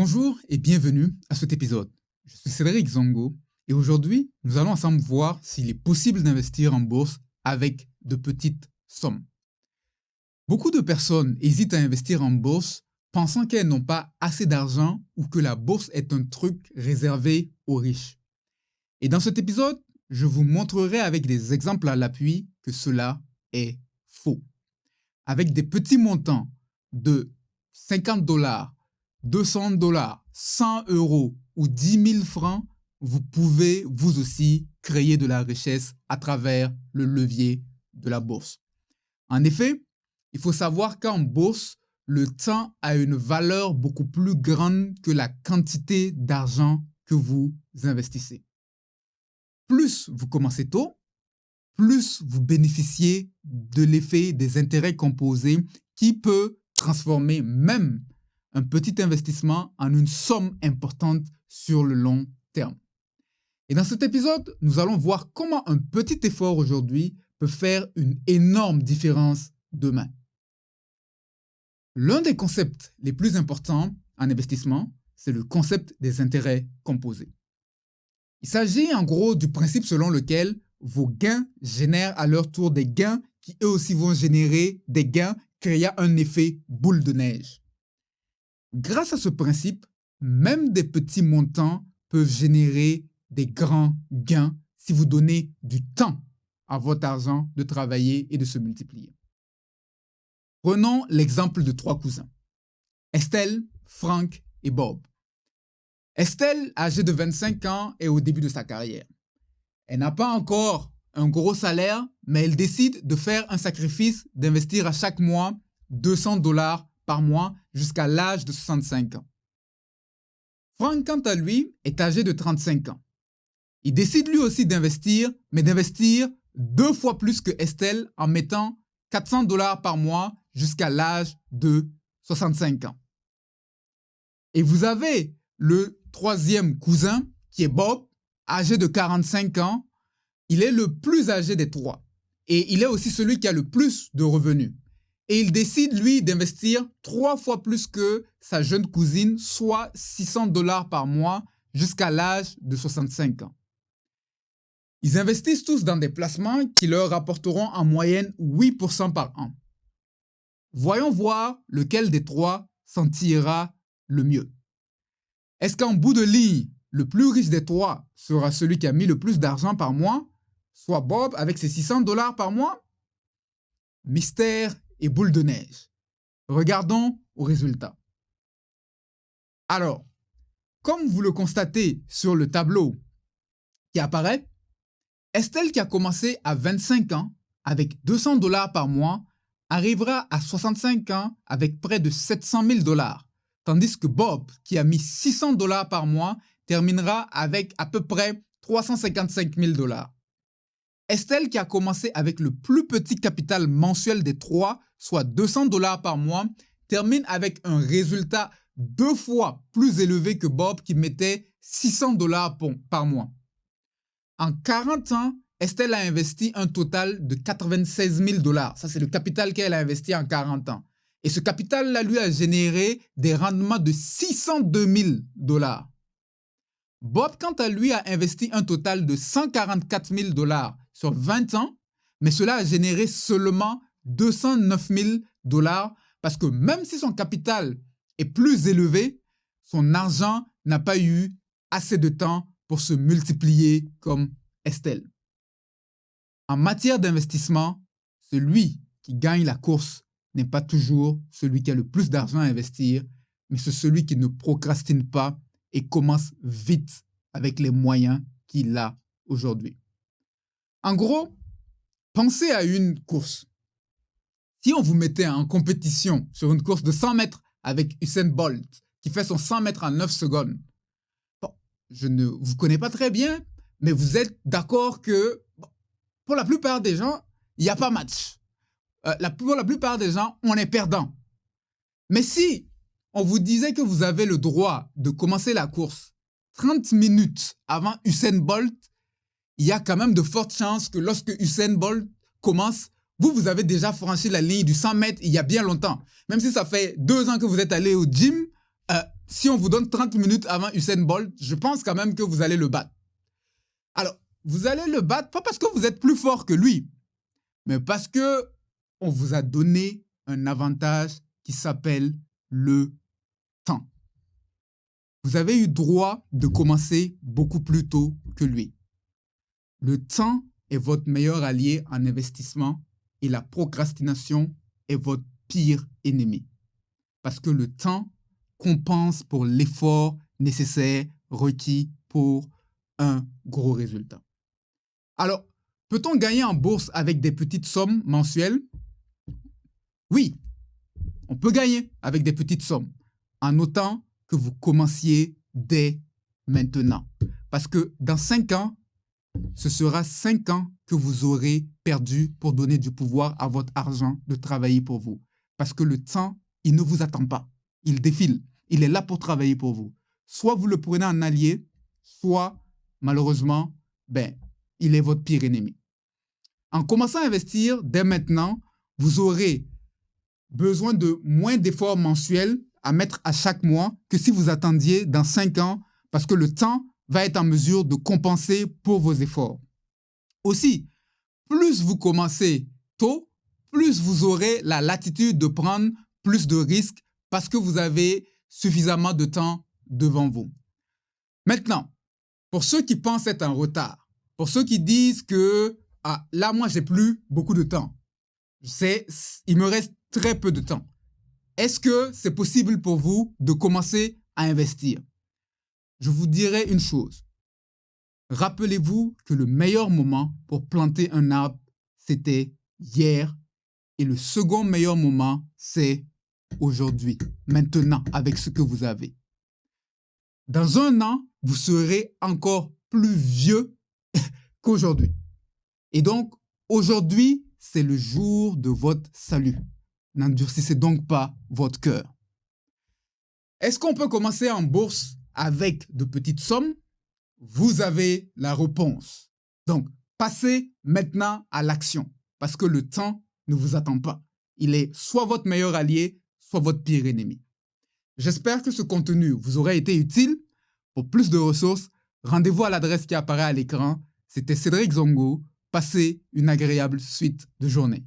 Bonjour et bienvenue à cet épisode. Je suis Cédric Zongo et aujourd'hui, nous allons ensemble voir s'il est possible d'investir en bourse avec de petites sommes. Beaucoup de personnes hésitent à investir en bourse pensant qu'elles n'ont pas assez d'argent ou que la bourse est un truc réservé aux riches. Et dans cet épisode, je vous montrerai avec des exemples à l'appui que cela est faux. Avec des petits montants de 50 $, 200 $, 100 € ou 10 000 francs, vous pouvez vous aussi créer de la richesse à travers le levier de la bourse. En effet, il faut savoir qu'en bourse, le temps a une valeur beaucoup plus grande que la quantité d'argent que vous investissez. Plus vous commencez tôt, plus vous bénéficiez de l'effet des intérêts composés qui peut transformer même un petit investissement en une somme importante sur le long terme. Et dans cet épisode, nous allons voir comment un petit effort aujourd'hui peut faire une énorme différence demain. L'un des concepts les plus importants en investissement, c'est le concept des intérêts composés. Il s'agit en gros du principe selon lequel vos gains génèrent à leur tour des gains qui eux aussi vont générer des gains, créant un effet boule de neige. Grâce à ce principe, même des petits montants peuvent générer des grands gains si vous donnez du temps à votre argent de travailler et de se multiplier. Prenons l'exemple de trois cousins, Estelle, Frank et Bob. Estelle, âgée de 25 ans, est au début de sa carrière. Elle n'a pas encore un gros salaire, mais elle décide de faire un sacrifice d'investir à chaque mois 200 $ par mois jusqu'à l'âge de 65 ans. Frank, quant à lui, est âgé de 35 ans. Il décide lui aussi d'investir, mais d'investir 2 fois plus que Estelle en mettant 400 $ par mois jusqu'à l'âge de 65 ans. Et vous avez le troisième cousin qui est Bob, âgé de 45 ans. Il est le plus âgé des trois et il est aussi celui qui a le plus de revenus. Et il décide, lui, d'investir 3 fois plus que sa jeune cousine, soit 600 $ par mois jusqu'à l'âge de 65 ans. Ils investissent tous dans des placements qui leur rapporteront en moyenne 8% par an. Voyons voir lequel des trois s'en tirera le mieux. Est-ce qu'en bout de ligne, le plus riche des trois sera celui qui a mis le plus d'argent par mois, soit Bob avec ses 600 $ par mois? Mystère et boule de neige. Regardons au résultat. Alors, comme vous le constatez sur le tableau qui apparaît, Estelle, qui a commencé à 25 ans avec 200 $ par mois, arrivera à 65 ans avec près de 700 000 $, tandis que Bob, qui a mis 600 $ par mois, terminera avec à peu près 355 000 $. Estelle, qui a commencé avec le plus petit capital mensuel des trois, soit 200 $ par mois, termine avec un résultat 2 fois plus élevé que Bob qui mettait 600 $ par mois. En 40 ans, Estelle a investi un total de 96 000 $. Ça, c'est le capital qu'elle a investi en 40 ans. Et ce capital-là lui a généré des rendements de 602 000 $. Bob, quant à lui, a investi un total de 144 000 $ sur 20 ans, mais cela a généré seulement 209 000 $ parce que même si son capital est plus élevé, son argent n'a pas eu assez de temps pour se multiplier comme Estelle. En matière d'investissement, celui qui gagne la course n'est pas toujours celui qui a le plus d'argent à investir, mais c'est celui qui ne procrastine pas et commence vite avec les moyens qu'il a aujourd'hui. En gros, pensez à une course. Si on vous mettait en compétition sur une course de 100 mètres avec Usain Bolt, qui fait son 100 mètres en 9 secondes, bon, je ne vous connais pas très bien, mais vous êtes d'accord que pour la plupart des gens, il n'y a pas match. Pour la plupart des gens, on est perdant. Mais si on vous disait que vous avez le droit de commencer la course 30 minutes avant Usain Bolt, il y a quand même de fortes chances que lorsque Usain Bolt commence, vous avez déjà franchi la ligne du 100 mètres il y a bien longtemps. Même si ça fait 2 ans que vous êtes allé au gym, si on vous donne 30 minutes avant Usain Bolt, je pense quand même que vous allez le battre. Alors, vous allez le battre pas parce que vous êtes plus fort que lui, mais parce que on vous a donné un avantage qui s'appelle le temps. Vous avez eu droit de commencer beaucoup plus tôt que lui. Le temps est votre meilleur allié en investissement et la procrastination est votre pire ennemi. Parce que le temps compense pour l'effort nécessaire requis pour un gros résultat. Alors, peut-on gagner en bourse avec des petites sommes mensuelles? Oui, on peut gagner avec des petites sommes, en autant que vous commenciez dès maintenant. Parce que dans 5 ans, ce sera 5 ans que vous aurez perdu pour donner du pouvoir à votre argent de travailler pour vous. Parce que le temps, il ne vous attend pas. Il défile. Il est là pour travailler pour vous. Soit vous le prenez en allié, soit, malheureusement, il est votre pire ennemi. En commençant à investir dès maintenant, vous aurez besoin de moins d'efforts mensuels à mettre à chaque mois que si vous attendiez dans 5 ans, parce que le temps va être en mesure de compenser pour vos efforts. Aussi, plus vous commencez tôt, plus vous aurez la latitude de prendre plus de risques parce que vous avez suffisamment de temps devant vous. Maintenant, pour ceux qui pensent être en retard, pour ceux qui disent que là, moi, j'ai plus beaucoup de temps, il me reste très peu de temps. Est-ce que c'est possible pour vous de commencer à investir? Je vous dirai une chose. Rappelez-vous que le meilleur moment pour planter un arbre, c'était hier. Et le second meilleur moment, c'est aujourd'hui, maintenant, avec ce que vous avez. Dans 1 an, vous serez encore plus vieux qu'aujourd'hui. Et donc, aujourd'hui, c'est le jour de votre salut. N'endurcissez donc pas votre cœur. Est-ce qu'on peut commencer en bourse avec de petites sommes? Vous avez la réponse. Donc, passez maintenant à l'action, parce que le temps ne vous attend pas. Il est soit votre meilleur allié, soit votre pire ennemi. J'espère que ce contenu vous aura été utile. Pour plus de ressources, rendez-vous à l'adresse qui apparaît à l'écran. C'était Cédric Zongo. Passez une agréable suite de journée.